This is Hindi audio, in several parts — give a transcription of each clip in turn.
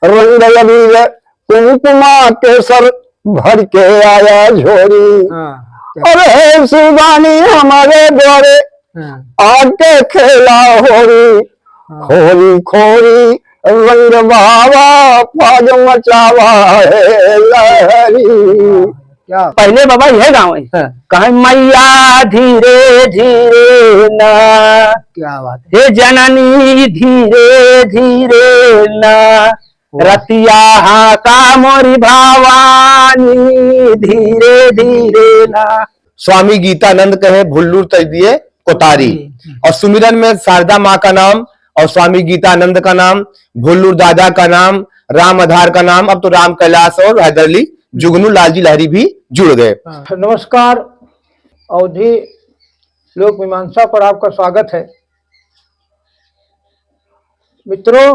रंग अबीर कुमकुमा केसर भर के आया झोरी। अरे शिवानी हमारे द्वारे आके खेला होरी, खोरी खोरी रंग बाबा पाग मचावा है लहरी। क्या पहले बाबा यह गाँव है, कहे मैया धीरे धीरे ना, क्या बात है, हे जननी धीरे धीरे ना, रतिया का मोरी भावानी धीरे धीरे ना। स्वामी गीतानंद कहे भुल्लूर तज दिए कोतारी, और सुमिरन में शारदा माँ का नाम और स्वामी गीतानंद का नाम, भुल्लूर दादा का नाम, राम आधार का नाम, अब तो राम कैलाश और हैदरली जुगनू लालजी लहरी भी जुड़ गए। नमस्कार, अवधि लोक मीमांसा पर आपका स्वागत है। मित्रों,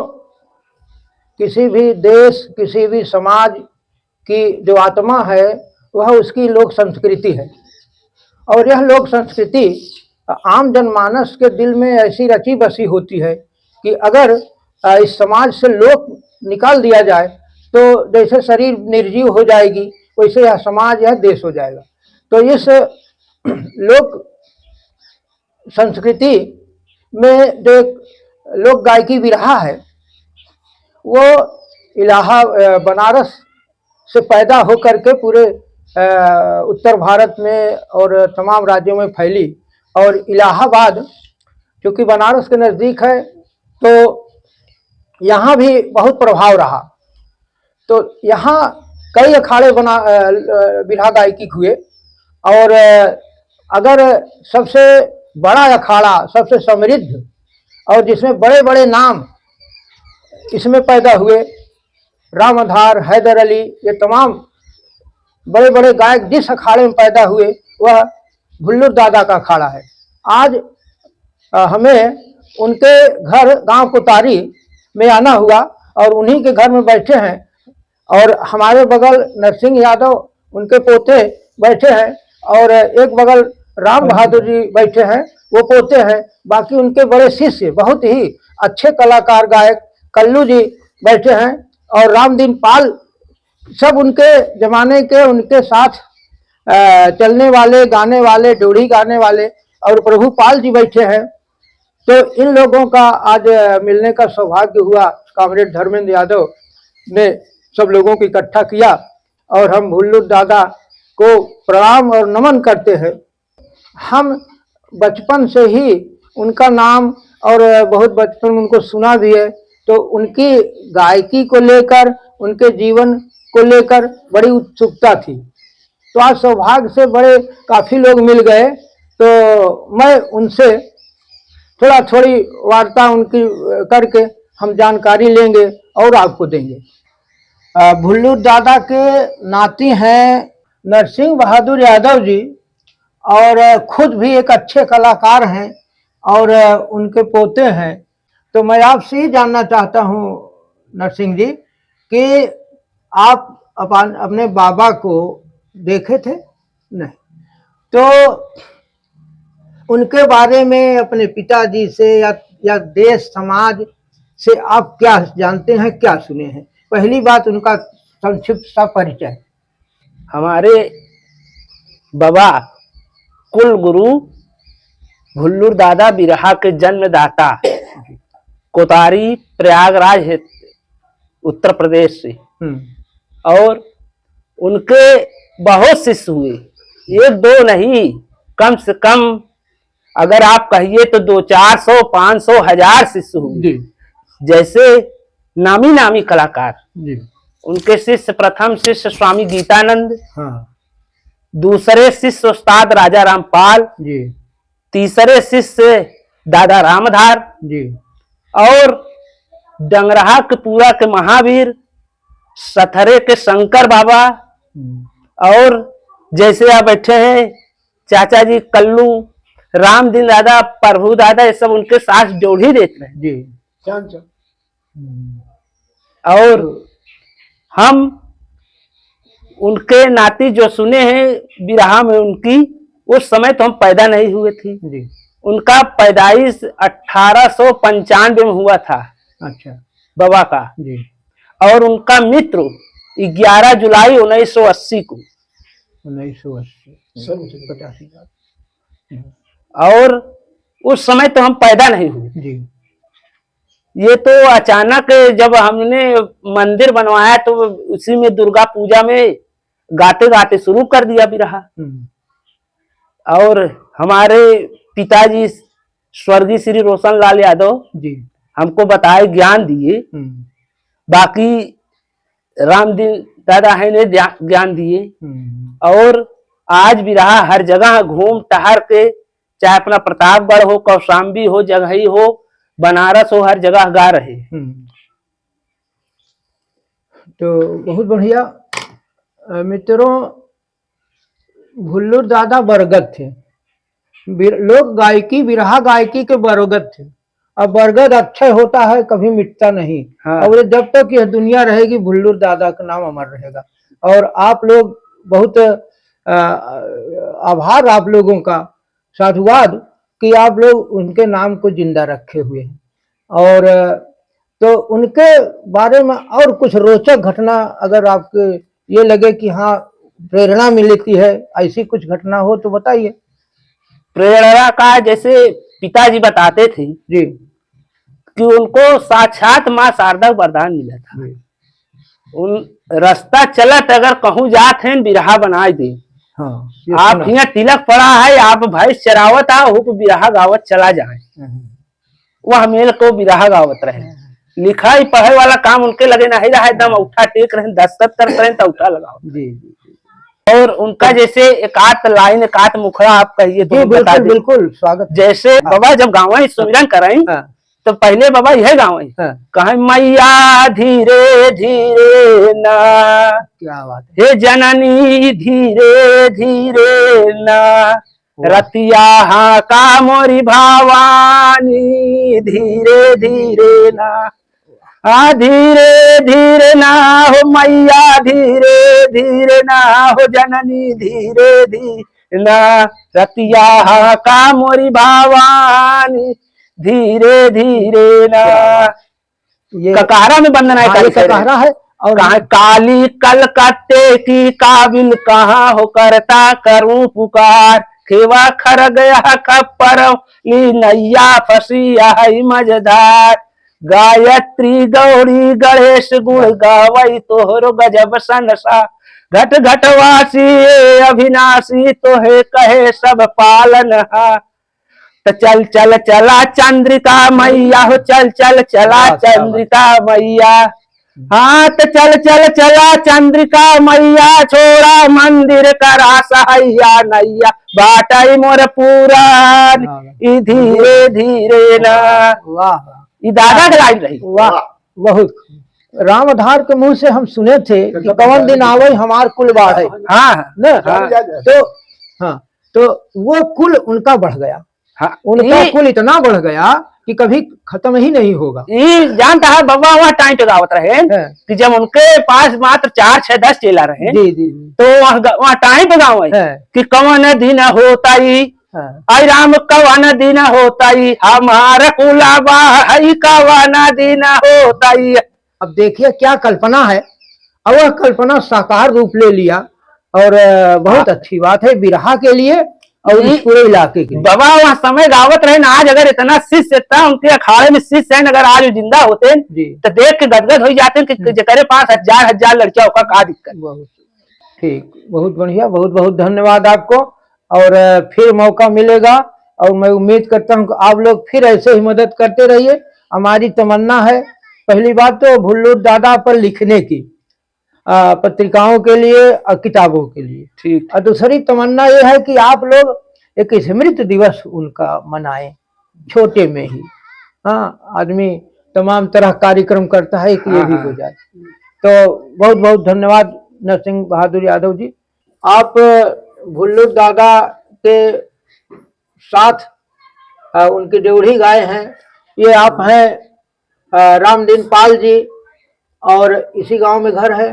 किसी भी देश, किसी भी समाज की जो आत्मा है वह उसकी लोक संस्कृति है, और यह लोक संस्कृति आम जनमानस के दिल में ऐसी रची बसी होती है कि अगर इस समाज से लोक निकाल दिया जाए तो जैसे शरीर निर्जीव हो जाएगी, वैसे यह समाज, यह देश हो जाएगा। तो इस लोक संस्कृति में जो एक लोक गायकी विरहा है वो बनारस से पैदा होकर के पूरे उत्तर भारत में और तमाम राज्यों में फैली, और इलाहाबाद क्योंकि बनारस के नज़दीक है तो यहाँ भी बहुत प्रभाव रहा। तो यहाँ कई अखाड़े बिरहा गायकी हुए, और अगर सबसे बड़ा अखाड़ा, सबसे समृद्ध और जिसमें बड़े बड़े नाम इसमें पैदा हुए, राम आधार, हैदर अली, ये तमाम बड़े बड़े गायक जिस अखाड़े में पैदा हुए वह भुल्लूर दादा का अखाड़ा है। आज हमें उनके घर गांव कोतारी में आना हुआ और उन्हीं के घर में बैठे हैं, और हमारे बगल नरसिंह यादव उनके पोते बैठे हैं, और एक बगल राम बहादुर जी बैठे हैं, वो पोते हैं। बाकी उनके बड़े शिष्य, बहुत ही अच्छे कलाकार गायक कल्लू जी बैठे हैं, और रामदीन पाल, सब उनके जमाने के, उनके साथ चलने वाले, गाने वाले, डोड़ी गाने वाले, और प्रभु पाल जी बैठे हैं। तो इन लोगों का आज मिलने का सौभाग्य हुआ। कामरेड धर्मेंद्र यादव ने सब लोगों को इकट्ठा किया, और हम भुल्लूर दादा को प्रणाम और नमन करते हैं। हम बचपन से ही उनका नाम और बहुत बचपन में उनको सुना भी है, तो उनकी गायकी को लेकर, उनके जीवन को लेकर बड़ी उत्सुकता थी। तो आज सौभाग्य से बड़े काफ़ी लोग मिल गए, तो मैं उनसे थोड़ी वार्ता उनकी करके हम जानकारी लेंगे और आपको देंगे। भुल्लूर दादा के नाती हैं नरसिंह बहादुर यादव जी, और खुद भी एक अच्छे कलाकार हैं, और उनके पोते हैं। तो मैं आपसे ही जानना चाहता हूँ नरसिंह जी कि आप अपने बाबा को देखे थे? नहीं, तो उनके बारे में अपने पिताजी से या देश समाज से आप क्या जानते हैं, क्या सुने हैं? पहली बात उनका संक्षिप्त सा परिचय। हमारे बाबा कुल गुरु भुल्लूर दादा बिरहा के जन्मदाता, कोतारी प्रयागराज है उत्तर प्रदेश से, और उनके बहुत शिष्य हुए, एक दो नहीं, कम से कम अगर आप कहिए तो 200-400, 500, 1000 शिष्य हुए। जैसे नामी नामी कलाकार, उनके शिष्य, प्रथम शिष्य स्वामी गीतानंद, दूसरे शिष्य उस्ताद राजा रामपाल, तीसरे शिष्य दादा रामधार, और डंगरहा के पूरा के महावीर, सथरे के शंकर बाबा, और जैसे आप बैठे हैं चाचा जी कल्लू, रामदीन दादा, प्रभु दादा, ये सब उनके साथ जोड़ी देते हैं जी। और हम उनके नाती जो सुने हैं बिरहा में उनकी, उस समय तो हम पैदा नहीं हुए थे जी। उनका पैदाइश 1895 में हुआ था। अच्छा, बाबा का जी। और उनका मित्र 11 जुलाई 1980 को, 1980 और उस समय तो हम पैदा नहीं हुए। जी। ये तो अचानक जब हमने मंदिर बनवाया तो उसी में दुर्गा पूजा में गाते गाते शुरू कर दिया बिरहा। और हमारे पिताजी स्वर्गीय श्री रोशन लाल यादव जी हमको बताए, ज्ञान दिए। बाकी रामदीन दादा है ने ज्ञान दिए। और आज बिरहा हर जगह घूम टहर के, चाहे अपना प्रतापगढ़ हो, कौशाम्बी हो, जगही हो, बनारस हो, हर जगह गा रहे। तो बहुत बढ़िया मित्रों, भुल्लुर दादा बरगद थे। लोग गायकी, बिरहा गायकी के बरगद थे। अब बरगद अक्षय होता है, कभी मिटता नहीं। हाँ। और जब तक यह दुनिया रहेगी भुल्लुर दादा का नाम अमर रहेगा। और आप लोग बहुत आभार आप लोगों का, साधुवाद कि आप लोग उनके नाम को जिंदा रखे हुए हैं। और तो उनके बारे में और कुछ रोचक घटना अगर आपके ये लगे कि हाँ प्रेरणा मिलती है, ऐसी कुछ घटना हो तो बताइए। प्रेरणा का जैसे पिताजी बताते थे जी कि उनको साक्षात माँ शारदा वरदान मिला था। उन रास्ता चलत अगर कहूँ जात है बिरहा बनाए दे। हाँ, आप यहाँ तिलक पड़ा है, आप भैंस चरावत आ हुप बिरहा गावत चला जाए, वह मेल को बिरहा गावत रहे। लिखाई पढ़े वाला काम उनके लगे नहीं रहा, एकदम उठा टेक रहे, दस्तखत करते रहे तो उठा लगाओ। जी। और उनका जैसे एक आध लाइन, एक आध मुखड़ा आप कहिए तो बता दें। बिल्कुल स्वागत। जैसे बाबा जब गाँव सुमिरन कराई तो पहले बाबा यह गाँव कहे, मैया धीरे धीरे ना, क्या बात है, हे जननी धीरे धीरे ना, रतिया हाँ का मोरी भावानी धीरे धीरे ना, हाँ धीरे धीरे ना हो मैया धीरे धीरे ना हो जननी धीरे धीरे ना, रतिया हाँ का मोरी भावानी धीरे धीरे ना। ये ककारा में बंधना है, ककारा है। और काली कलकत्ते की काबिल कहाँ हो करता करूं पुकार, खेवा खर गया खप्पर ली नैया फसी है मझधार, गायत्री गौरी गणेश गुण गावई तोहरो गजब संसा, घट घटवासी अविनाशी तोहे कहे सब पालनहार, तो चल चल चला चंद्रिका मैया हो, चल चल चला चंद्रिका मैया, हाँ तो चल चल चला चंद्रिका मैया, छोड़ा मंदिर करा सहाया नैया, बाटाई मोर पूरा धीरे धीरे ना। वाह, ये दादा की लाइन रही। वाह, बहुत। रामधार के मुंह से हम सुने थे कि कौन दिन आवे हमार कुल बाढ़े। हाँ न तो हाँ, तो वो कुल उनका बढ़ गया। हाँ, उनका कुल इतना बढ़ गया कि कभी खत्म ही नहीं होगा। ये जानता है बाबा वहाँ टाइम पे गावत रहे कि जब उनके पास मात्र 4 6 10 चेला रहे। जी जी। तो वहाँ टाइम पे गाँव कि कौन दिन होता आई राम कवन दिन होता हमारा कुलाबा है, कवन दिन होता। अब देखिए क्या कल्पना है, और वह कल्पना साकार रूप ले लिया। और बहुत अच्छी बात है बिरहा के लिए और इस पूरे इलाके के लिए। बाबा वहाँ समय गावत रहे ना, आज अगर इतना शिष्य था उनके अखाड़े में शिष्य है, अगर आज जिंदा होते तो देख के गदगद हो जाते कि जकरे पास हजार लड़कियां होगा का दिक्कत। ठीक, बहुत बढ़िया, बहुत बहुत धन्यवाद आपको। और फिर मौका मिलेगा और मैं उम्मीद करता हूँ कि आप लोग फिर ऐसे ही मदद करते रहिए। हमारी तमन्ना है पहली बात तो भुल्लुर दादा पर लिखने की, पत्रिकाओं के लिए और किताबों के लिए। ठीक। और दूसरी तमन्ना ये है कि आप लोग एक स्मृति दिवस उनका मनाएं, छोटे में ही। हाँ, आदमी तमाम तरह कार्यक्रम करता है कि ये भी हो जाए। तो बहुत बहुत धन्यवाद नरसिंह बहादुर यादव जी। आप भुल्लुर दादा के साथ उनकी ड्योढ़ी गाए हैं। ये आप हैं रामदीन पाल जी, और इसी गांव में घर है,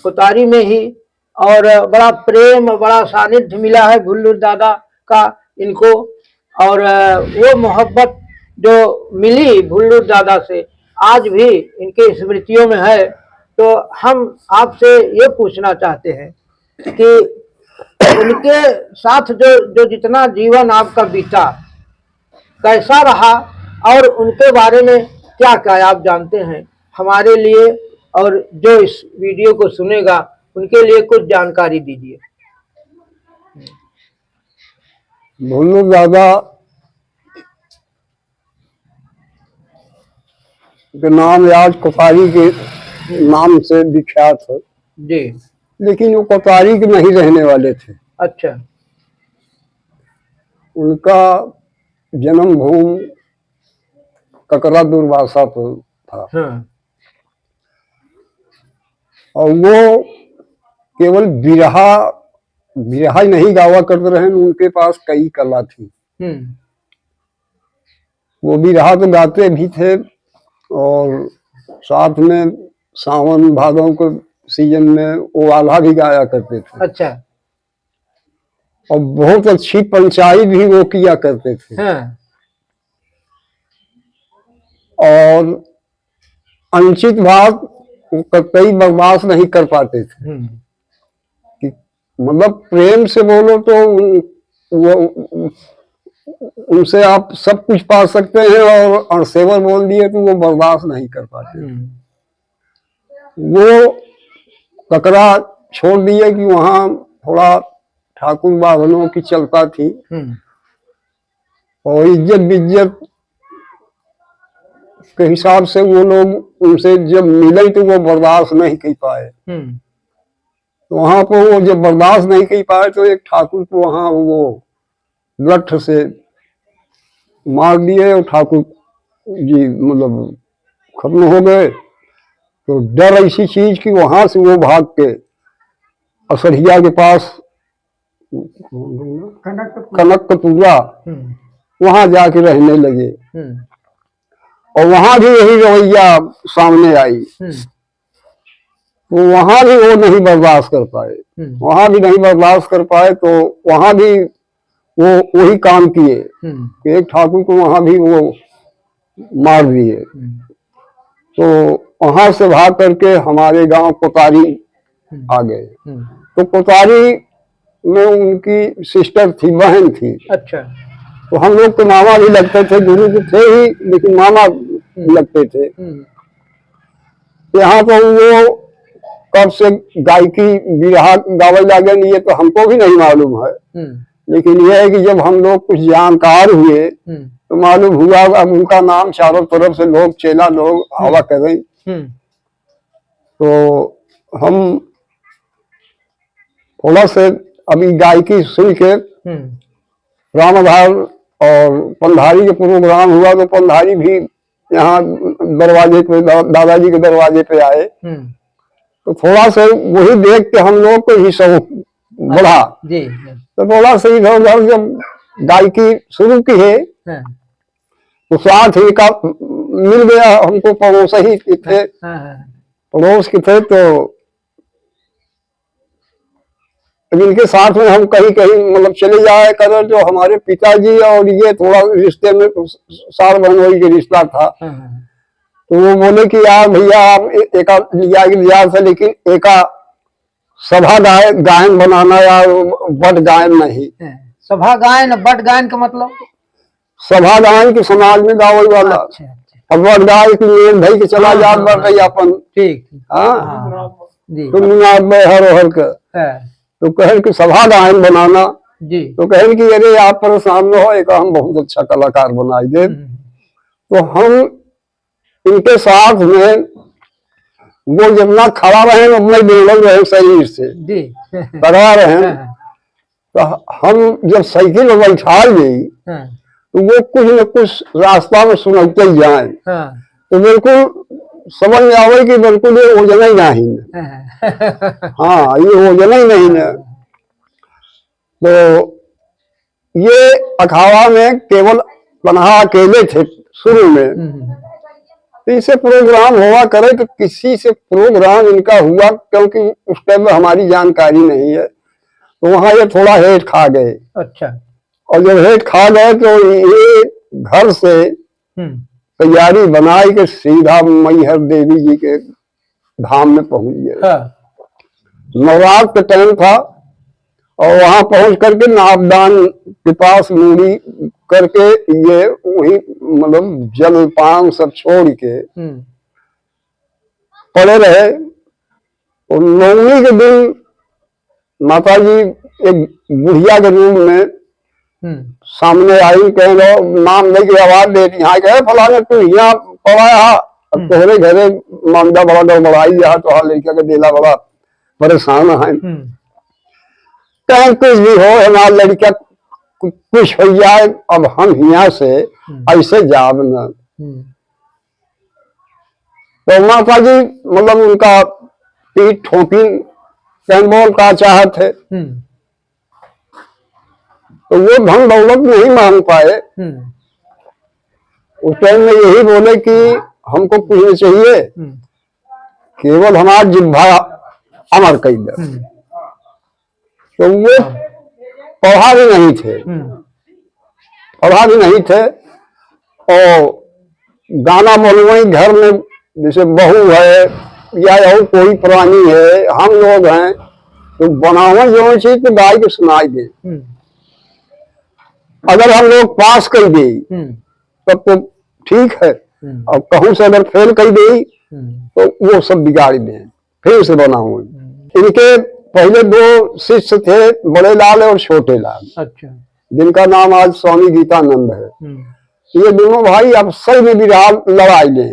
कोतारी में ही। और बड़ा प्रेम, बड़ा सानिध्य मिला है भुल्लुर दादा का इनको। और वो मोहब्बत जो मिली भुल्लुर दादा से आज भी इनके स्मृतियों में है। तो हम आपसे ये पूछना चाहते हैं कि उनके साथ जो जो जितना जीवन आपका बीता कैसा रहा, और उनके बारे में क्या क्या आप जानते हैं हमारे लिए, और जो इस वीडियो को सुनेगा उनके लिए कुछ जानकारी दीजिए। भुल्लू दादा के नाम आज कोतारी के नाम से विख्यात है, जी। लेकिन वो कोतारी के नहीं रहने वाले थे। अच्छा। उनका जन्मभूमि ककरा दुर्वासा पर था। हाँ। और वो केवल बिरहा बिरहा ही नहीं गावा करते रहे, उनके पास कई कला थी। वो बिरहा तो गाते भी थे, और साथ में सावन भादों के सीजन में वो आल्हा भी गाया करते थे। अच्छा। और बहुत अच्छी पंचाई भी वो किया करते थे। हाँ। और अनुचित बात कई बर्दाश्त नहीं कर पाते थे। कि मतलब प्रेम से बोलो तो वो उनसे आप सब कुछ पा सकते हैं, और अणसेवर बोल दिए तो वो बर्दाश्त नहीं कर पाते। वो ककरा छोड़ दिए कि वहाँ थोड़ा ठाकुर बाभनों की चलता थी, और इज्जत बिज्जत के हिसाब से वो लोग उनसे जब मिले तो वो बर्दाश्त नहीं कर पाए। तो वहां पर वो जब बर्दाश्त नहीं कर पाए तो एक ठाकुर को वहां वो लठ से मार दिए, और ठाकुर जी मतलब खत्म हो गए। तो डर ऐसी चीज कि वहां से वो भाग के असरिया के पास कनकपुरा वहां जाके रहने लगे। और वहां भी यही रवैया सामने आई। तो वहां भी वो नहीं बर्दाश्त कर पाए, वहां भी नहीं बर्दाश्त कर पाए, तो वहां भी वो वही काम किए कि एक ठाकुर को वहां भी वो मार दिए। तो वहां से भाग करके हमारे गांव कोतारी आ गए। तो कोतारी में उनकी सिस्टर थी, बहन थी। अच्छा। तो हम लोग तो मामा भी लगते थे, गुरु तो थे ही लेकिन मामा लगते थे। यहाँ पर वो कब से गायकी बिरहा गावल लागन ये तो हमको भी नहीं मालूम है, लेकिन यह है कि जब हम लोग कुछ जानकार हुए तो मालूम हुआ अब उनका नाम चारों तरफ से लोग चेला लोग आवा करें। तो हम थोड़ा से अभी गायकी सुन के राम आधार और पंधारी के प्रोग्राम हुआ तो पंधारी भी यहाँ दरवाजे पे दादाजी के दरवाजे पे आए। तो थोड़ा सा वही देख के हम लोग को ही शौक बढ़ा। तो थोड़ा सा इधर उधर जब गायकी शुरू की है तो साथ ही का मिल गया हमको, पड़ोस ही थे, पड़ोस के थे। तो इनके साथ में हम कहीं कहीं मतलब चले जाए कर, जो हमारे पिताजी और ये थोड़ा रिश्ते में सार बहनोई के रिश्ता था। तो वो बोले कि यार भैया आप एका लिया था, लेकिन एका सभा गायन बनाना या बट गायन नहीं। सभा गायन, बट गायन का मतलब? सभा गायन के समाज में गावल वाला। अच्छा। अब बट गाय की भाई के चला जात बढ़ रही अपन। ठीक। हाँ जी। तुम हर के तो कहें कि सभा गायन बनाना जी। तो कहें कि अरे आप परेशान न हो, एक हम बहुत अच्छा कलाकार बनाई दे। तो हम इनके साथ में वो जितना खड़ा रहे उतना बेलल रहे शरीर से जी करा रहे। तो हम जब साइकिल में बैठा गई तो वो कुछ न कुछ रास्ता में सुनते ही जाए। तो बिल्कुल समझ में आवे कि बिल्कुल ये ओजना ही नहीं। हाँ ये ओजना ही नहीं है। तो ये अखाड़ा में केवल पन्हा अकेले थे शुरू में। तो इसे प्रोग्राम हुआ करे तो किसी से प्रोग्राम इनका हुआ, क्योंकि उस टाइम में हमारी जानकारी नहीं है। तो वहां ये थोड़ा हेठ खा गए। अच्छा। और जब हेठ खा गए तो ये घर से तैयारी बनाई के सीधा मैहर देवी जी के धाम में पहुंच गए। हाँ। नवरात्र का टाइम था और वहां पहुंच करके नापदान के पास मूड़ी करके ये वही मतलब जल पान सब छोड़ के पड़े रहे। और नवमी के दिन माता जी एक बुढ़िया के रूप में सामने आई, कह लो नाम नहीं की आवाज दे दी, यहाँ कहे फलाने तू यहाँ पड़ा है और तोहरे घरे मामला बड़ा गड़बड़ाई है, तो हाँ लड़का के देला बड़ा परेशान है। कहीं कुछ भी हो हमारा लड़का कुछ हो जाए, अब हम यहाँ से ऐसे जाब न। तो माता जी मतलब उनका पीठ ठोकी कैनबोल का चाहत है, तो वो धन दौलत नहीं मांग पाए। उस टाइम में यही बोले कि हमको कुछ नहीं चाहिए, केवल हमारा जिह्वा अमर कर दे। तो वो पढ़ा भी नहीं थे, पढ़ा भी नहीं थे। और गाना बोलवाई घर में, जैसे बहू है या और कोई प्राणी है, हम लोग हैं, तो बनावा जो चीज तो गाय के सुनाई दे। अगर हम लोग पास कर दे तब तो ठीक है, और कहूं से अगर फेल कर दे तो वो सब बिगाड़ दे, फिर से बनाऊ। इनके पहले दो शिष्य थे, बड़े लाल और छोटे लाल। अच्छा। जिनका नाम आज स्वामी गीतानंद है। ये दोनों भाई अवसर में विराट लड़ाई ले।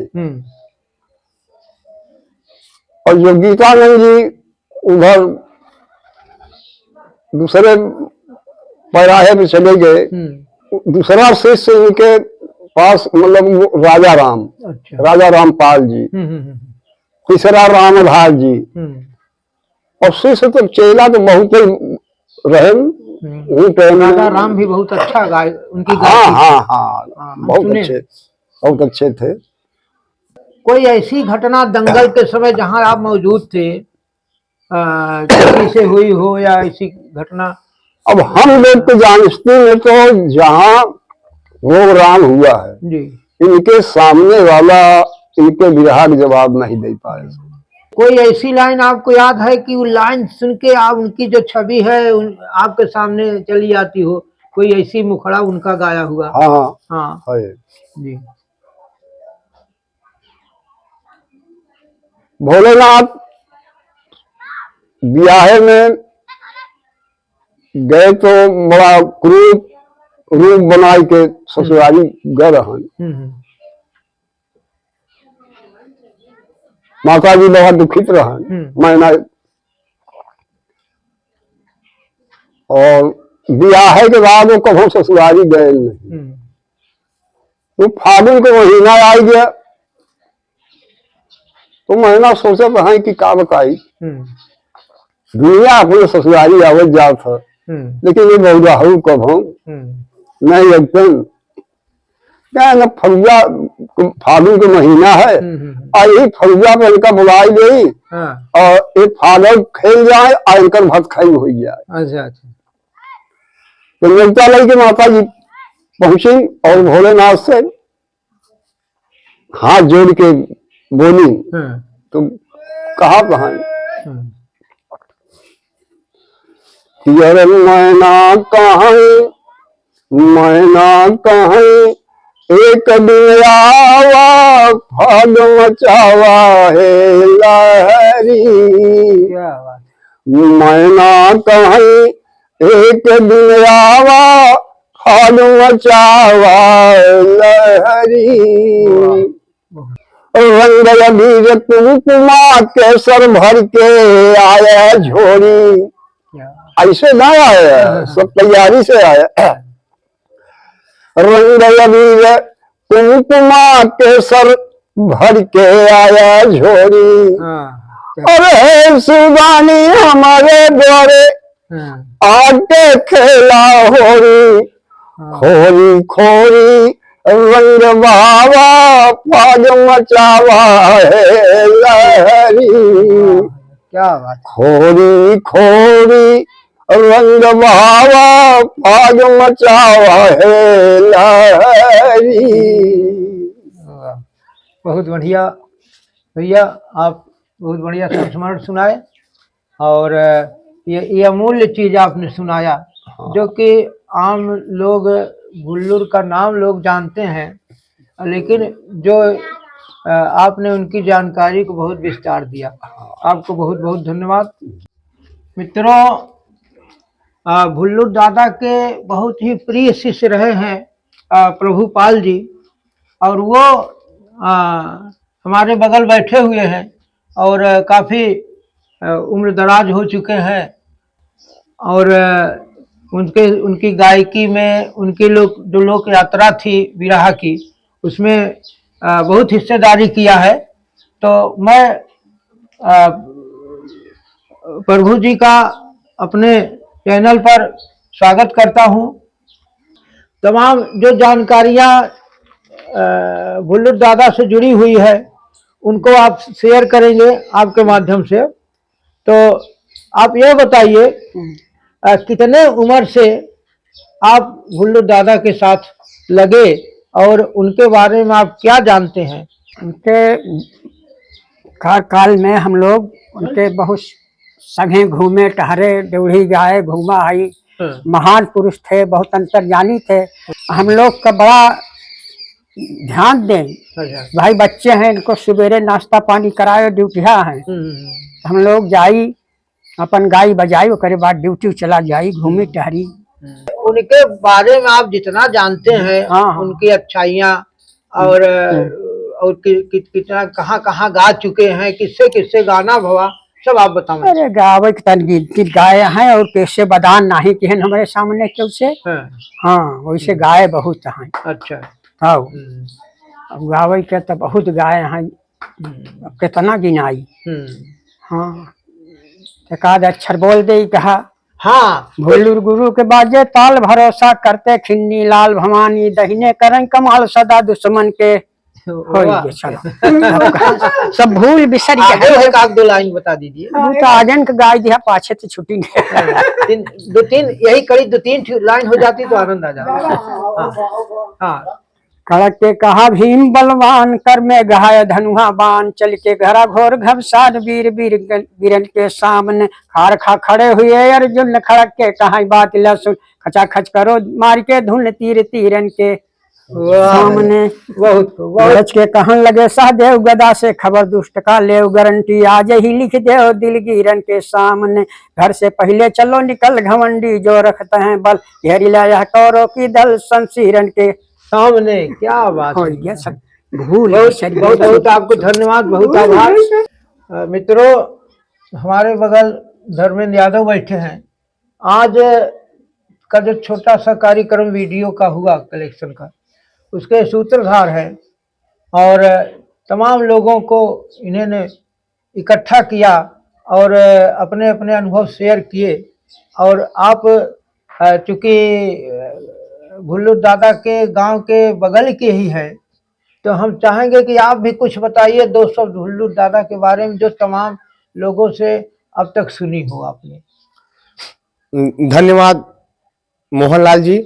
और जो गीतानंद जी उधर दूसरे पैराहे में चले गए, दूसरा शिष्य इनके पास मतलब राजा राम। अच्छा। राजा रामपाल जी। तीसरा रामधार जी। और शिष्य तो चेला तो बहुत रहे। राजा राम भी बहुत अच्छा गाय उनकी गाय। हाँ, बहुत अच्छे थे। कोई ऐसी घटना दंगल के समय जहां आप मौजूद थे किसी से हुई हो या ऐसी घटना? अब हम लोग तो जानते में तो जहाँ प्रोग्राम हुआ है जी, इनके सामने वाला इनके विरहा का जवाब नहीं दे पाए। कोई ऐसी लाइन आपको याद है कि वो लाइन सुन के आप उनकी जो छवि है आपके सामने चली आती हो? कोई ऐसी मुखड़ा उनका गाया हुआ? हाँ है जी। भोलेनाथ ब्याहे में गए तो बड़ा क्रूर रूप बनाई के ससुराली गए रहन। माता जी बहुत दुखित रहन मैना। और ब्याहे के बाद वो कभी ससुराली गए नहीं। तो फागुन के महीना आ गया तो महीना सोचे तो है कि का बताई दुनिया अपने ससुराली आवत जात है, लेकिन ये बहुराहू कब हम नहीं एकदम क्या न फरुआ फागुन के महीना है और यही फरुआ पे इनका बुलाई गई और एक फागुन खेल जाए और इनकर भत खाई हो जाए। अच्छा। तो नेवता लई के माता जी पहुंची और भोलेनाथ से हाथ जोड़ के बोली। तो कहा यार मैना कहीं एक दिन आवा फाग मचावा है लहरी। मैना कहीं एक दिन आवा फाग मचावा लहरी। रंग अबीर कुमकुमा केसर भर के आया झोरी। ऐसे ना आया, सब तैयारी से आया। रंग अबीर कुमकुमा केसर भर के आया झोरी। अरे सुदानी हमारे द्वारे आके खेला होरी। खोरी खोरी रंग बाबा फाग मचावा है लहरी। क्या बात। खोरी खोरी रंग बाबा फाग मचावा है लहरी। बहुत बढ़िया भैया, आप बहुत बढ़िया संस्मरण सुनाए और ये अमूल्य चीज आपने सुनाया, जो कि आम लोग भुल्लुर का नाम लोग जानते हैं, लेकिन जो आपने उनकी जानकारी को बहुत विस्तार दिया। आपको बहुत बहुत धन्यवाद। मित्रों, भुल्लुर दादा के बहुत ही प्रिय शिष्य रहे हैं प्रभुपाल जी, और वो हमारे बगल बैठे हुए हैं और काफ़ी उम्र दराज हो चुके हैं, और उनकी गायकी में उनकी जो लोक यात्रा थी बिरहा की, उसमें बहुत हिस्सेदारी किया है। तो मैं प्रभु जी का अपने चैनल पर स्वागत करता हूँ। तमाम जो जानकारियाँ भुल्लुर दादा से जुड़ी हुई है, उनको आप शेयर करेंगे आपके माध्यम से। तो आप ये बताइए, कितने उम्र से आप भुल्लुर दादा के साथ लगे और उनके बारे में आप क्या जानते हैं? उनके काल में हम लोग उनके बहुत संगे घूमे टहरे, ड्योढ़ी गाए, घूमा आई। महान पुरुष थे, बहुत अंतर्ज्ञानी थे। हम लोग का बड़ा ध्यान दें, भाई बच्चे हैं, इनको सवेरे नाश्ता पानी कराए, ड्यूटिया हैं। हम लोग जाई, अपन गाई बजाई, उसके बाद ड्यूटी चला जाई, घूमी टहरी। उनके बारे में आप जितना जानते हैं, उनकी अच्छाइयाँ और कितना कहाँ कहाँ गा चुके हैं, किससे किससे गाना भवा, सब आप बताओ। अरे गावे गिनती गाए हैं, और कैसे बदान नहीं के हमारे सामने कैसे। हाँ, वैसे गाए बहुत हैं। अच्छा। हाँ, अब गावे के तो बहुत गाए हैं, कितना गिनाई। हाँ, एक आध अक्षर बोल दे कहा। हाँ, भुल्लुर गुरु के बाजे ताल भरोसा करते, खिन्नी लाल भवानी दहीने करें कमाल सदा दुश्मन के। चलो सब भूल बिसर गए। एक आध दो लाइन बता दीजिए। तो आजन का गाय दिया, पाछे तो छुट्टी दो तीन यही कड़ी, दो तीन लाइन हो जाती तो आनंद आ जाता। हाँ। कड़क के कहा भीम बलवान, कर में गहाय धनुहा बाण, चल के घरा घोर घबसाद वीर वीरन के सामने। खार खा खड़े हुए अर्जुन, खड़क के कहा बात लसुन, खचा खच करो मार के धुन तीर तीरन के सामने। बहुत के कहन लगे सहदेव, गदा से खबर दुष्ट का लेव गारंटी, आज ही लिख दे दिल गिरन के सामने। घर से पहले चलो निकल घमंडी, जो रखते हैं बल घेरी लाया कौरों की दल शमशीरन के सामने। क्या बात हो गया सब भूल। बहुत बहुत आपको धन्यवाद, बहुत आभार। मित्रों, हमारे बगल धर्मेंद्र यादव बैठे हैं। आज का जो छोटा सा कार्यक्रम वीडियो का हुआ कलेक्शन का, उसके सूत्रधार हैं, और तमाम लोगों को इन्होंने इकट्ठा किया और अपने अपने अनुभव शेयर किए। और आप चूँकि भुल्लुर दादा के गांव के बगल के ही है, तो हम चाहेंगे कि आप भी कुछ बताइए 2 शब्द भुल्लुर दादा के बारे में, जो तमाम लोगों से अब तक सुनी हो आपने। धन्यवाद मोहनलाल जी।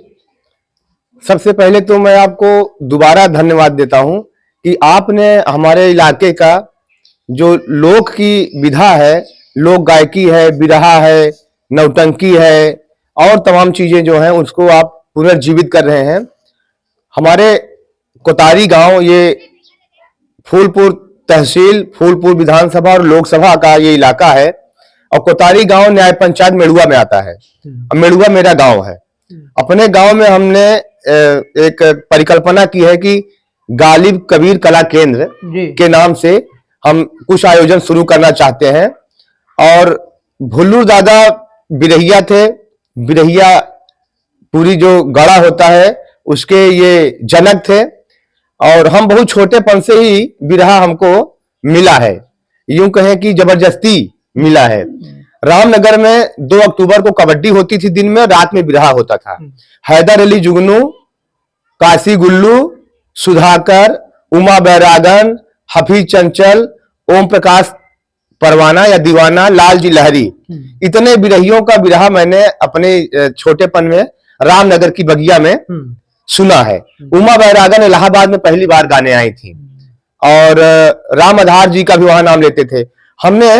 सबसे पहले तो मैं आपको दोबारा धन्यवाद देता हूं कि आपने हमारे इलाके का जो लोक की विधा है, लोक गायकी है, बिरहा है, नौटंकी है और तमाम चीजें जो हैं उसको आप पुनर्जीवित कर रहे हैं। हमारे कोतारी गांव, ये फूलपुर तहसील, फूलपुर विधानसभा और लोकसभा का ये इलाका है, और कोतारी गांव न्याय पंचायत मेड़ुआ में आता है। अब मेड़ुआ मेरा गांव है। अपने गांव में हमने एक परिकल्पना की है कि गालिब कबीर कला केंद्र के नाम से हम कुछ आयोजन शुरू करना चाहते हैं। और भुल्लुर दादा बिरहिया थे, बिरहिया पूरी जो गढ़ा होता है उसके ये जनक थे, और हम बहुत छोटेपन से ही बिरहा हमको मिला है, यूं कहें कि जबरदस्ती मिला है। रामनगर में 2 अक्टूबर को कबड्डी होती थी, दिन में, रात में बिरहा होता था। हैदर अली जुगनू, काशी गुल्लू, सुधाकर, उमा बैरागन, हफीज चंचल, ओम प्रकाश परवाना या दीवाना, लाल जी लहरी, इतने बिरहियों का बिरहा मैंने अपने छोटेपन में रामनगर की बगिया में सुना है। उमा बैरागन इलाहाबाद में पहली बार गाने आई थी, और राम आधार जी का भी वहां नाम लेते थे। हमने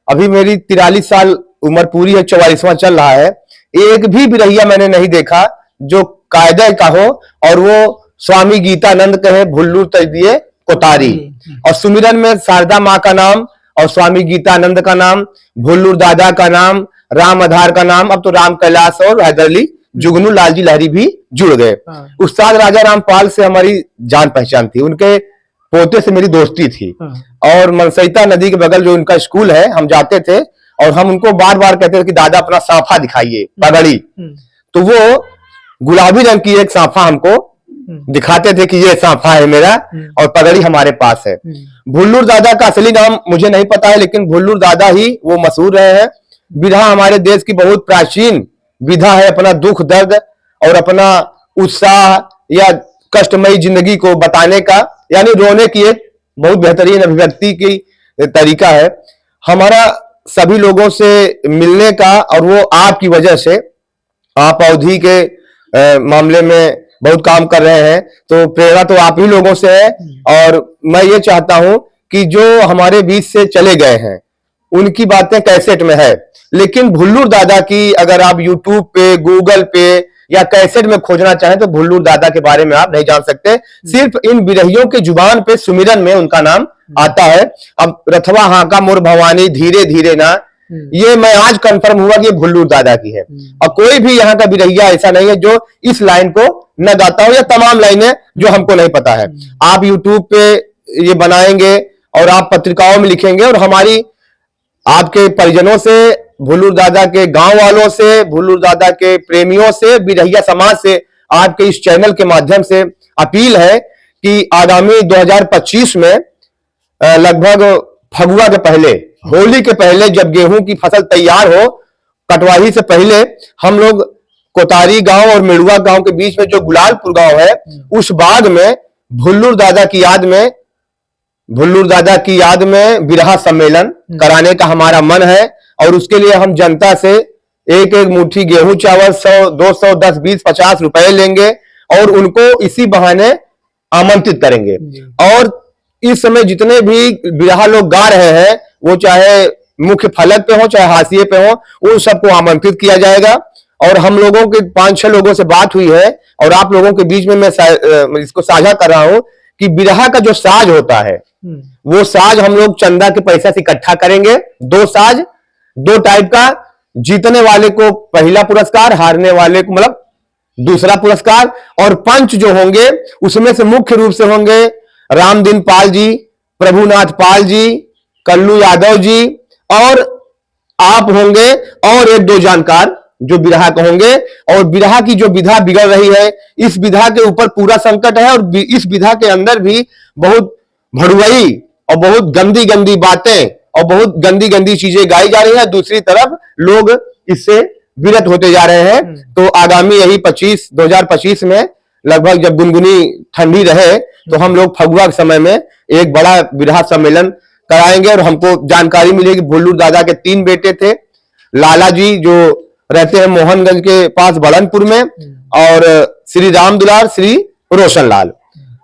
अभी मेरी 43 साल उम्र पूरी है, 44वां चल रहा है, एक भी बिरहिया मैंने नहीं देखा जो कायदे का हो और वो स्वामी गीतानंद कहे भुल्लू तज दिए कोतारी, और सुमिरन में शारदा माँ का नाम और स्वामी गीतानंद का नाम, भुल्लू दादा का नाम, राम आधार का नाम, अब तो राम कैलाश और हैदरली जुगनू लालजी लहरी भी जुड़ गए। उस्ताद राजा रामपाल से हमारी जान पहचान थी, उनके पोते से मेरी दोस्ती थी, और मनसईता नदी के बगल जो उनका स्कूल है हम जाते थे और हम उनको बार बार कहते थे कि दादा अपना सांफा दिखाइए, पगड़ी। तो वो गुलाबी रंग की एक सांफा हमको दिखाते थे कि ये सांफा है मेरा और पगड़ी हमारे पास है। भुल्लू दादा का असली नाम मुझे नहीं पता है, लेकिन भुल्लू दादा ही वो मशहूर रहे हैं। विधा हमारे देश की बहुत प्राचीन विधा है, अपना दुख दर्द और अपना उत्साह या कष्टमयी जिंदगी को बताने का, यानी रोने की एक बहुत बेहतरीन अभिव्यक्ति की तरीका है। हमारा सभी लोगों से मिलने का, और वो आपकी वजह से, आप अवधि के मामले में बहुत काम कर रहे हैं, तो प्रेरणा तो आप ही लोगों से है। और मैं ये चाहता हूं कि जो हमारे बीच से चले गए हैं उनकी बातें कैसेट में है, लेकिन भुल्लू दादा की अगर आप यूट्यूब पे, गूगल पे या कैसेट में खोजना चाहें तो भुल्लू दादा के बारे में आप नहीं जान सकते। सिर्फ इन बिरहियों के जुबान पे सुमिरन में उनका नाम आता है। अब रथवा हाका मोर भवानी धीरे धीरे ना, ये मैं आज कंफर्म हुआ कि ये भुल्लू दादा की है, और कोई भी यहाँ का बिरहिया ऐसा नहीं है जो इस लाइन को न गाता हो, या तमाम लाइनें जो हमको नहीं पता है। आप यूट्यूब पे ये बनाएंगे और आप पत्रिकाओं में लिखेंगे, और हमारी आपके परिजनों से, भुल्लू दादा के गांव वालों से, भुल्लू दादा के प्रेमियों से, बिरहिया समाज से आपके इस चैनल के माध्यम से अपील है कि आगामी 2025 में लगभग फगुआ के पहले, होली के पहले, जब गेहूं की फसल तैयार हो, कटवाही से पहले, हम लोग कोतारी गांव और मेड़ुआ गांव के बीच में जो गुलालपुर गांव है, उस बाग में भुल्लू दादा की याद में बिरहा सम्मेलन कराने का हमारा मन है। और उसके लिए हम जनता से एक एक मुट्ठी गेहूं चावल 100, 200, 10, 20, 50 रुपए लेंगे और उनको इसी बहाने आमंत्रित करेंगे। और इस समय जितने भी बिरहा लोग गा रहे हैं, वो चाहे मुख्य फलक पे हो चाहे हाशिए पे हो, उन सबको आमंत्रित किया जाएगा। और हम लोगों के 5-6 लोगों से बात हुई है, और आप लोगों के बीच में मैं इसको साझा कर रहा हूं कि बिरहा का जो साज होता है, वो साज हम लोग चंदा के पैसा से इकट्ठा करेंगे। 2 साज, 2 टाइप का, जीतने वाले को पहला पुरस्कार, हारने वाले को मतलब दूसरा पुरस्कार। और पंच जो होंगे उसमें से मुख्य रूप से होंगे रामदीन पाल जी, प्रभुनाथ पाल जी, कल्लू यादव जी, और आप होंगे, और 1-2 जानकार जो बिरहा कहोगे। और बिरहा की जो विधा बिगड़ रही है, इस विधा के ऊपर पूरा संकट है, और इस विधा के अंदर भी बहुत भड़ुआई और बहुत गंदी गंदी बातें और बहुत गंदी गंदी चीजें गाई जा रही है। दूसरी तरफ लोग इससे विरत होते जा रहे हैं। तो आगामी यही 2025 में लगभग जब गुनगुनी ठंडी रहे, तो हम लोग फगुआ के समय में एक बड़ा बिरहा सम्मेलन कराएंगे। और हमको जानकारी मिलेगी, भुल्लू दादा के 3 बेटे थे, लाला जी जो रहते हैं मोहनगंज के पास बड़नपुर में, और श्री राम दुलार, श्री रोशन लाल।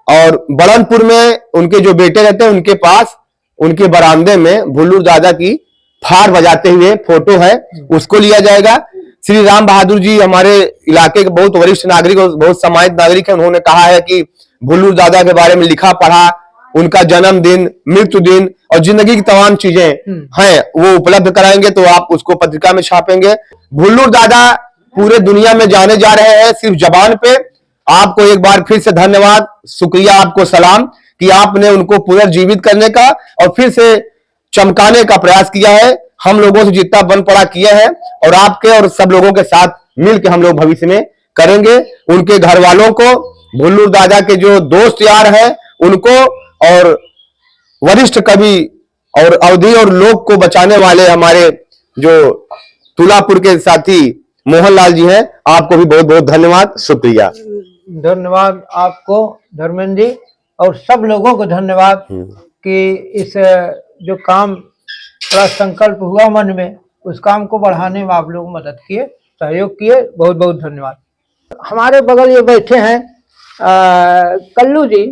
और बड़नपुर में उनके जो बेटे रहते हैं, उनके पास उनके बरामदे में भुल्लू दादा की फार बजाते हुए फोटो है, उसको लिया जाएगा। श्री राम बहादुर जी हमारे इलाके के बहुत वरिष्ठ नागरिक और बहुत सम्मानित नागरिक है, उन्होंने कहा है कि भुल्लू दादा के बारे में लिखा पढ़ा, उनका जन्मदिन, मृत्यु दिन और जिंदगी की तमाम चीजें हैं वो उपलब्ध कराएंगे, तो आप उसको पत्रिका में छापेंगे। भुल्लू दादा पूरे दुनिया में जाने जा रहे हैं, सिर्फ जबान पे। आपको एक बार फिर से धन्यवाद, शुक्रिया, आपको सलाम कि आपने उनको पुनर्जीवित करने का और फिर से चमकाने का प्रयास किया है। हम लोगों से जितना बन पड़ा किया है, और आपके और सब लोगों के साथ मिलकर हम लोग भविष्य में करेंगे। उनके घर वालों को, भुल्लू दादा के जो दोस्त यार हैं उनको, और वरिष्ठ कवि और अवधि और लोक को बचाने वाले हमारे जो तुलापुर के साथी मोहनलाल जी हैं, आपको भी बहुत बहुत धन्यवाद, शुक्रिया। धन्यवाद आपको धर्मेंद्र जी, और सब लोगों को धन्यवाद कि इस जो काम थोड़ा संकल्प हुआ मन में, उस काम को बढ़ाने में आप लोग मदद किए, सहयोग किए, बहुत बहुत धन्यवाद। हमारे बगल ये बैठे हैं कल्लू जी,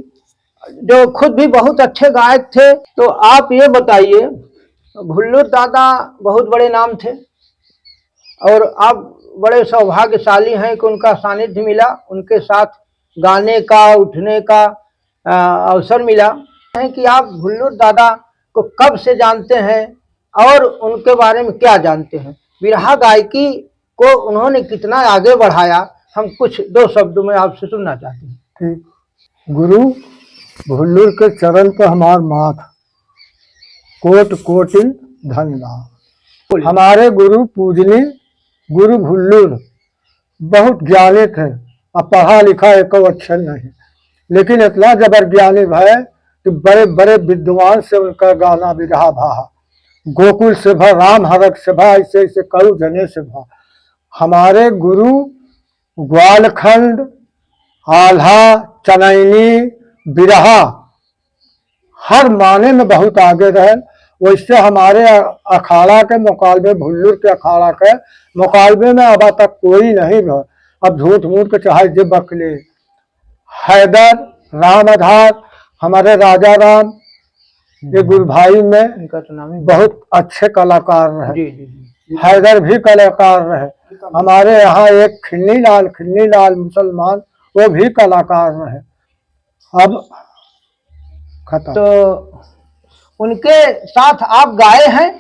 जो खुद भी बहुत अच्छे गायक थे। तो आप ये बताइए, भुल्लर दादा बहुत बड़े नाम थे और आप बड़े सौभाग्यशाली हैं कि उनका सानिध्य मिला, उनके साथ गाने का, उठने का अवसर मिला। है कि आप भुल्लर दादा को कब से जानते हैं और उनके बारे में क्या जानते हैं? बिरहा गायकी को उन्होंने कितना आगे बढ़ाया, हम कुछ दो शब्दों में आपसे सुनना चाहते हैं। ठीक। गुरु भुल्लर के चरण पर हमार माथ, कोट कोटिन धन्यवाद। हमारे गुरु पूजनी गुरु भुल्लर बहुत ज्ञानी थे, अब पढ़ा लिखा एक अक्षर नहीं, लेकिन इतना जबर ज्ञानी भय कि बड़े बड़े विद्वान से उनका गाना बिरहा भा। गोकुल से भा, राम हरक से भा, ऐसे ऐसे करू जने से भा। हमारे गुरु ग्वालखंड, आल्हा, चनैनी, बिरहा हर माने में बहुत आगे रहे। वैसे हमारे अखाड़ा के मुकाबले, भुल्लर के अखाड़ा के मुकाबले में अब तक कोई नहीं है। अब झूठ मूठ के चाहे जे बकले, हैदर, राम आधार, हमारे राजा राम, ये गुरु भाई में इनका तो नाम ही बहुत अच्छे कलाकार रहे। जी जी जी। हैदर भी कलाकार रहे। हमारे यहाँ एक खिन्नी लाल मुसलमान, वो भी कलाकार रहे। अब खत्म। तो उनके साथ आप गाए हैं?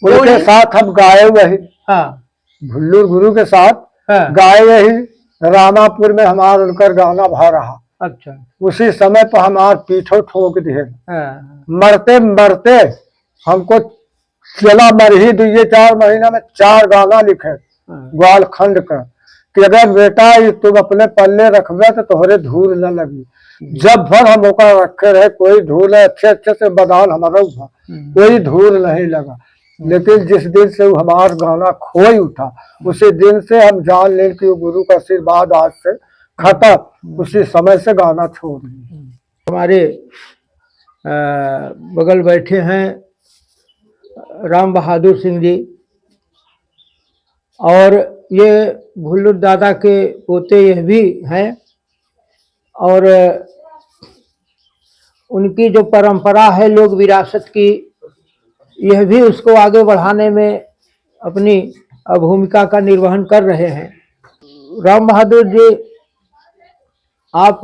उनके साथ हम गाए वही, हाँ भुल्लर गुरु के साथ हाँ। गाए यही। रामापुर में हमारा उनकर गाना भा रहा। अच्छा। उसी समय पर हमार पीछो ठोक दिए। हाँ मरते मरते हमको चला मर ही दिए। 4 महीना में 4 गाना लिखे ग्वालखंड का, कि अगर बेटा ये तुम अपने पल्ले रखबे तो तोहरे धूल न लगी। जब भर हम मौका रखे रहे, कोई धूल अच्छे अच्छे से बदान हमारा उठा, कोई धूल नहीं लगा। लेकिन जिस दिन से वो हमारा गाना खोई उठा, उसी दिन से हम जान लें कि वो गुरु का आशीर्वाद आज से खत्म। उसी समय से गाना छोड़ दिए। हमारे बगल बैठे हैं राम बहादुर सिंह जी, और ये भुल्लर दादा के पोते यह भी हैं, और उनकी जो परंपरा है लोक विरासत की, यह भी उसको आगे बढ़ाने में अपनी भूमिका का निर्वहन कर रहे हैं। राम बहादुर जी, आप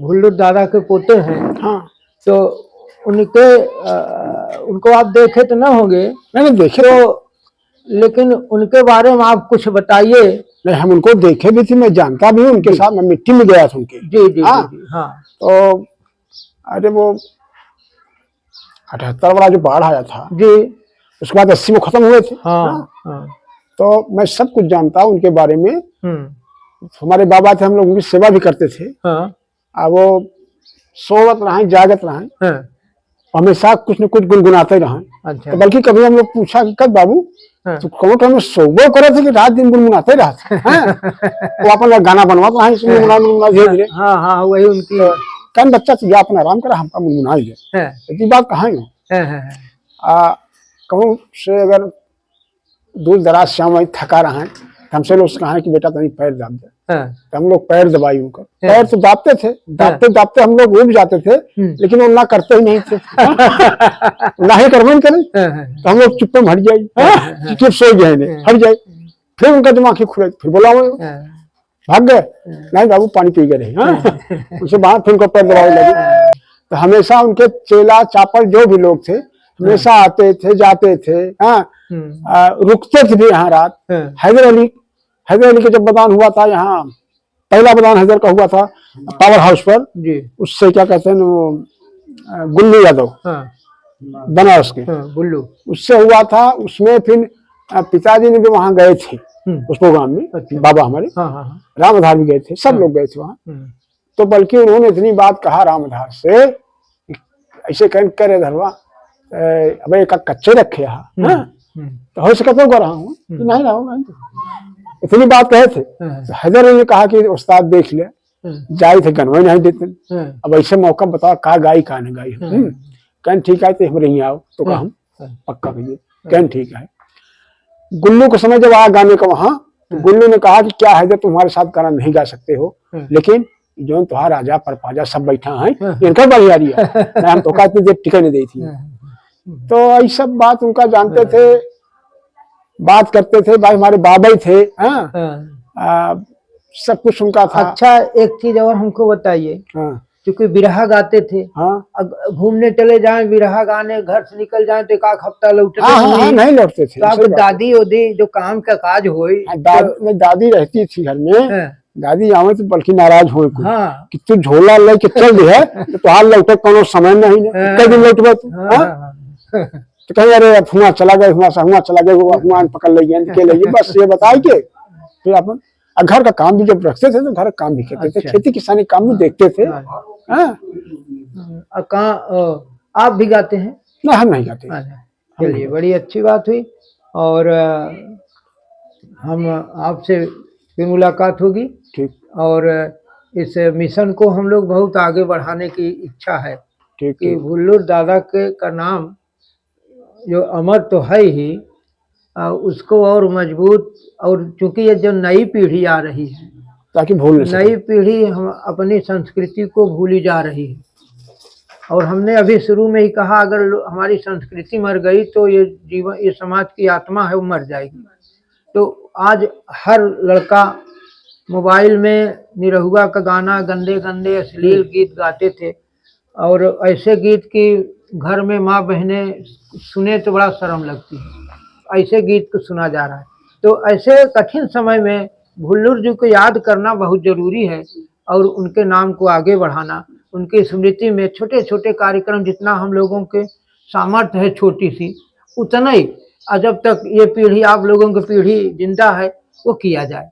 भुल्लर दादा के पोते हैं। हाँ। तो उनको आप देखे तो ना होंगे? मैंने देखे तो, लेकिन उनके बारे में आप कुछ बताइए। नहीं, हम उनको देखे भी थे, मैं जानता भी हूँ उनके साथ, मैं मिट्टी में गया था उनके। जी जी हाँ। जी हाँ। तो अरे वो 78 वाला जो बाढ़ आया था जी, उसके बाद 80 में खत्म हुए थे। हाँ हाँ। तो मैं सब कुछ जानता हूँ उनके बारे में। हमारे बाबा थे, हम लोग उनकी सेवा भी करते थे। हाँ अब वो सोवत रहे, जागत रहे, हाँ। हमेशा कुछ न कुछ गुनगुनाते रहे। अच्छा। तो बल्कि कभी हम लोग पूछा कि कब बाबू हाँ। तो कहो तो हमें सोबो करे थे कि रात दिन गुनगुनाते रहते हैं। वो अपन गाना बनवाते हैं, इसमें गुनगुना धीरे धीरे। हाँ हाँ, वही उनकी। कहने बच्चा तू जा अपना आराम करा, हमका गुनगुना ही है। हाँ इतनी बात कहाँ है। हाँ। कहूँ से अगर दूर दराज से हम थका रहे हैं, हमसे लोग कहा कि बेटा तनी पैर दाब दे। हाँ। तो हम लोग पैर दबाई उनका, पैर तो दाबते थे, दाबते दाबते हम लोग उब जाते थे, लेकिन वो ना करते ही नहीं थे। ना ही करवन करें तो हम लोग चुप्पे में हट जाए, चुप सो गए, हट जाए। फिर उनका दिमाग खुले, फिर बोला भाग गए, नहीं बाबू पानी पी गए। उसके बाद फिर उनको पैर दबाने लगे। तो हमेशा उनके चेला चापर जो भी लोग थे हमेशा आते थे, जाते थे। रुकते थे भी यहाँ रात। हैदर अली के जब बदान हुआ था यहाँ, पहला बदान हैदर का हुआ था पावर हाउस पर जी। उससे क्या कहते हैं वो गुल्लू यादव, बनारस के गुल्लू, उससे हुआ था। उसमें फिर पिताजी ने भी वहां गए थे उस प्रोग्राम में। अच्छा। बाबा हमारे राम आधार भी गए थे, सब लोग गए थे वहां। तो बल्कि उन्होंने इतनी बात कहा राम आधार से, ऐसे करे धरवा अब एक कच्चे रखे तो हो सका तो कर रहा हूँ, नहीं रहा, इतनी बात कहे थे। तो हैदर अली ने कहा कि उस्ताद देख ले, जाए थे गनवा नहीं देते, अब ऐसे मौका बताओ का गाई का न गाई। कहन ठीक है, तो हम रही आओ तो कहा हम पक्का कहिए। कहन ठीक है। गुल्लू के समय जब आया गाने का वहां, तो गुल्लू ने कहा कि क्या हैदर तुम्हारे साथ गाना नहीं गा सकते हो, लेकिन जो तुहार राजा परपाजा सब बैठा है इनका बलियारी है हम तो कहते थे टिकट नहीं दी थी। तो ये सब बात उनका जानते थे, बात करते थे, भाई हमारे बाबा ही थे। हाँ सब कुछ उनका था। अच्छा एक चीज और हमको बताइए, हाँ क्योंकि बिरहा गाते थे, हाँ घूमने चले जाएं बिरहा गाने, घर से निकल जाएं तो एक आध हफ्ता लौटते हाँ हाँ नहीं लौटते थे। तो आप दादी ओदी जो काम का काज होई दादी रहती थी घर में, दादी आवे तो बल्कि नाराज हो हाँ कि तू झोला ले के चल दे है तो तुहार लौटे कोनो समय नहीं है, कई दिन लौटबे तू। तो कहीं अरे हुआ चला गए, हुआ चला गए, हुआ पकड़ ले गए के लिए, बस ये बताए के फिर अपन घर का काम भी जब रखते थे तो घर का काम भी करते थे, खेती किसानी काम भी देखते थे। कहाँ आप भी गाते हैं? नहीं हम नहीं गाते। चलिए बड़ी अच्छी बात हुई, और हम आपसे फिर मुलाकात होगी। ठीक। और इस मिशन को हम लोग बहुत आगे बढ़ाने की इच्छा है कि भुल्लुर दादा के का नाम जो अमर तो है ही, उसको और मजबूत, और चूंकि ये जो नई पीढ़ी आ रही है, ताकि भूल नई पीढ़ी हम अपनी संस्कृति को भूली जा रही है। और हमने अभी शुरू में ही कहा अगर हमारी संस्कृति मर गई तो ये जीवन, ये समाज की आत्मा है वो मर जाएगी। तो आज हर लड़का मोबाइल में निरहुआ का गाना, गंदे गंदे अश्लील गीत गाते थे, और ऐसे गीत की घर में माँ बहनें सुने तो बड़ा शर्म लगती है, ऐसे गीत को सुना जा रहा है। तो ऐसे कठिन समय में भुल्लुर जी को याद करना बहुत जरूरी है, और उनके नाम को आगे बढ़ाना, उनकी स्मृति में छोटे छोटे कार्यक्रम, जितना हम लोगों के सामर्थ्य है छोटी सी, उतना ही जब तक ये पीढ़ी, आप लोगों की पीढ़ी जिंदा है, वो किया जाए।